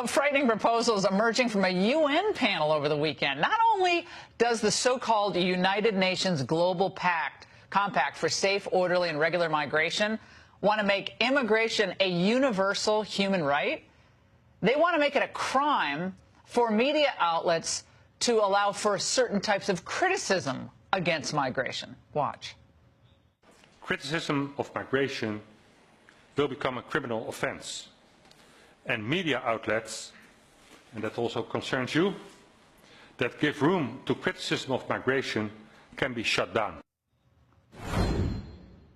Frightening proposals emerging from a UN panel over the weekend. Not only does the so-called United Nations Global Compact for Safe, Orderly, and Regular Migration want to make immigration a universal human right, they want to make it a crime for media outlets to allow for certain types of criticism against migration. Watch. Criticism of migration will become a criminal offense. And media outlets, and that also concerns you, that give room to criticism of migration can be shut down.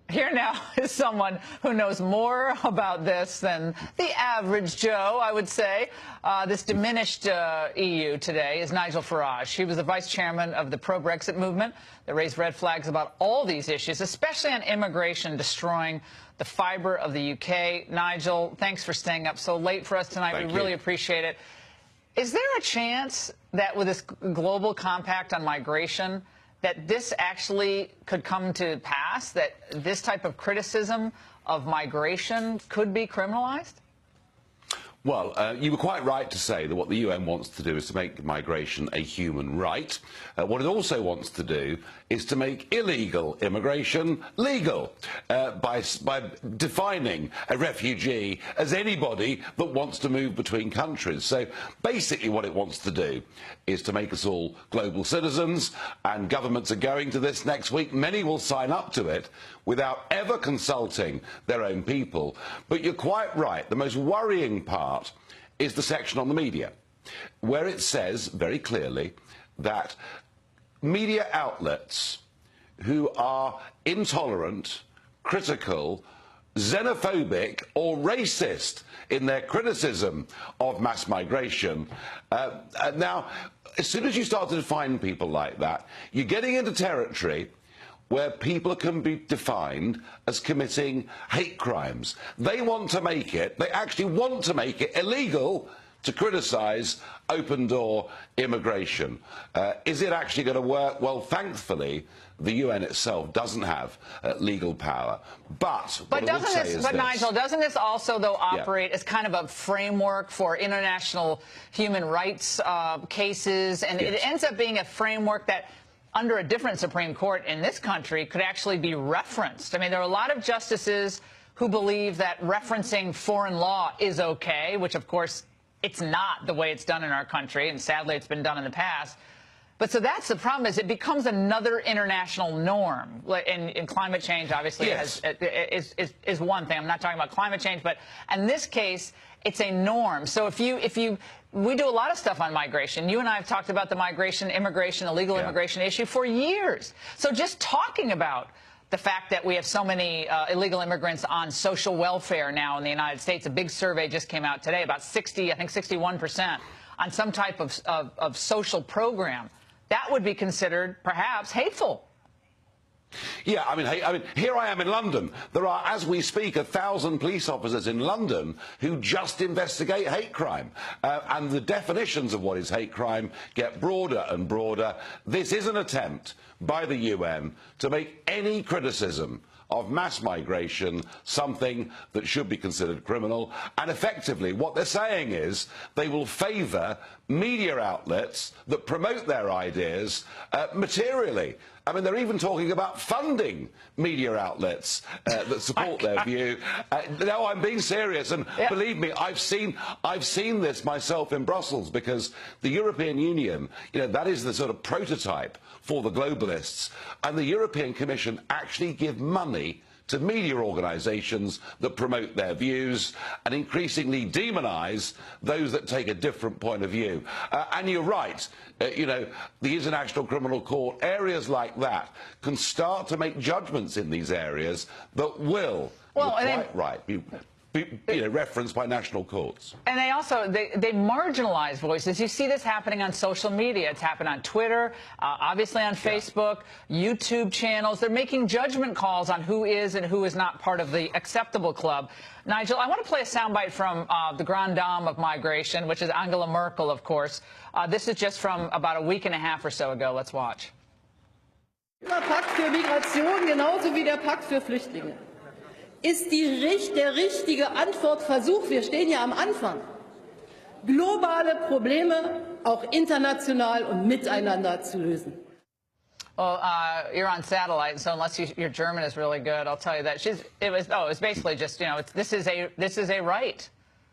Here now is someone who knows more about this than the average Joe, I would say. This diminished EU today is Nigel Farage. He was the vice chairman of the pro-Brexit movement that raised red flags about all these issues, especially on immigration destroying the fibre of the UK. Nigel, thanks for staying up so late for us tonight. We really appreciate it. Is there a chance that with this global compact on migration, that this actually could come to pass, that this type of criticism of migration could be criminalized? Well, you were quite right to say that what the UN wants to do is to make migration a human right. What it also wants to do is to make illegal immigration legal by defining a refugee as anybody that wants to move between countries. So basically what it wants to do is to make us all global citizens, and governments are going to this next week. Many will sign up to it without ever consulting their own people. But you're quite right. The most worrying part is the section on the media, where it says very clearly that media outlets who are intolerant, critical, xenophobic or racist in their criticism of mass migration. Now, as soon as you start to define people like that, you're getting into territory where people can be defined as committing hate crimes. They want to make it, they actually want to make it illegal to criticise open-door immigration. Is it actually going to work? Well, thankfully, the UN itself doesn't have legal power. But Nigel, doesn't this also, though, operate as kind of a framework for international human rights cases? And it ends up being a framework that, under a different Supreme Court in this country, could actually be referenced. I mean, there are a lot of justices who believe that referencing foreign law is okay, which, of course, it's not the way it's done in our country, and sadly it's been done in the past. But so that's the problem, is it becomes another international norm. In climate change, obviously, is one thing. I'm not talking about climate change, but in this case, it's a norm. So we do a lot of stuff on migration. You and I have talked about the immigration, illegal immigration issue for years. So just talking about the fact that we have so many illegal immigrants on social welfare now in the United States, a big survey just came out today, about 61% on some type of social program, that would be considered perhaps hateful. Yeah, I mean, here I am in London. There are, as we speak, 1,000 police officers in London who just investigate hate crime. And the definitions of what is hate crime get broader and broader. This is an attempt by the UN to make any criticism of mass migration something that should be considered criminal. And effectively, what they're saying is they will favour media outlets that promote their ideas materially. I mean, they're even talking about funding media outlets that support their view. No, I'm being serious, and believe me, I've seen this myself in Brussels, because the European Union, that is the sort of prototype for the globalists, and the European Commission actually give money to media organisations that promote their views and increasingly demonise those that take a different point of view. And you're right, the International Criminal Court, areas like that, can start to make judgments in these areas that will, be referenced by national courts. And they also, they marginalize voices. You see this happening on social media. It's happened on Twitter, obviously on Facebook, YouTube channels. They're making judgment calls on who is and who is not part of the acceptable club. Nigel, I want to play a soundbite from the Grande Dame of migration, which is Angela Merkel, of course. This is just from about a week and a half or so ago. Let's watch. Der Pakt für Migration genauso wie der Pakt für Flüchtlinge ist der richtige Antwortversuch. Wir stehen ja am Anfang. globale Probleme auch international und miteinander zu lösen. Well, you're on satellite, so unless your German is really good, I'll tell you that it was basically just, you know, this is a right.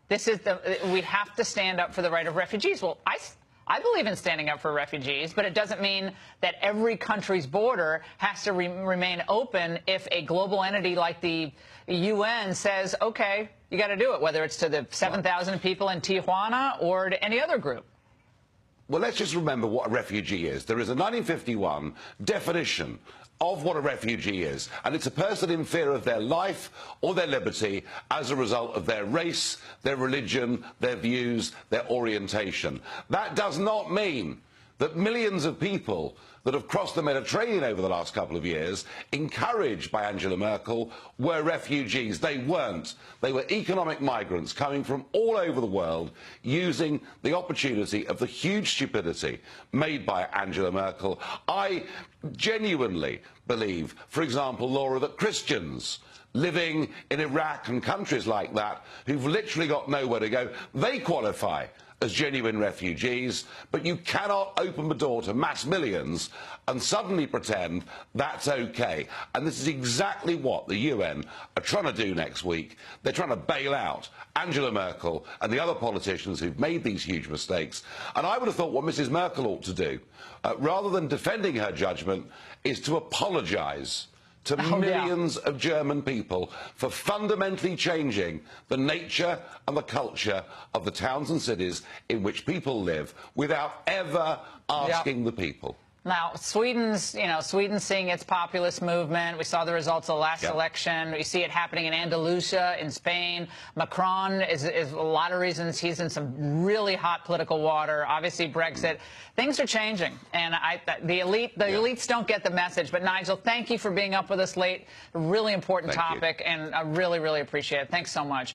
We have to stand up for the right of refugees. Well, I believe in standing up for refugees, but it doesn't mean that every country's border has to remain open if a global entity like the UN says, okay, you got to do it, whether it's to the 7,000 people in Tijuana or to any other group. Well, let's just remember what a refugee is. There is a 1951 definition of what a refugee is, and it's a person in fear of their life or their liberty as a result of their race, their religion, their views, their orientation. That does not mean that millions of people that have crossed the Mediterranean over the last couple of years, encouraged by Angela Merkel, were refugees. They weren't. They were economic migrants coming from all over the world, using the opportunity of the huge stupidity made by Angela Merkel. I genuinely believe, for example, Laura, that Christians living in Iraq and countries like that, who've literally got nowhere to go, they qualify as genuine refugees, but you cannot open the door to mass millions and suddenly pretend that's okay. And this is exactly what the UN are trying to do next week. They're trying to bail out Angela Merkel and the other politicians who've made these huge mistakes. And I would have thought what Mrs. Merkel ought to do, rather than defending her judgment, is to apologise to millions of German people for fundamentally changing the nature and the culture of the towns and cities in which people live without ever asking the people. Now, Sweden's seeing its populist movement. We saw the results of the last election. We see it happening in Andalusia, in Spain. Macron is a lot of reasons he's in some really hot political water. Obviously, Brexit. Things are changing, and the elites don't get the message. But Nigel, thank you for being up with us late. A really important topic, and I really, really appreciate it. Thanks so much.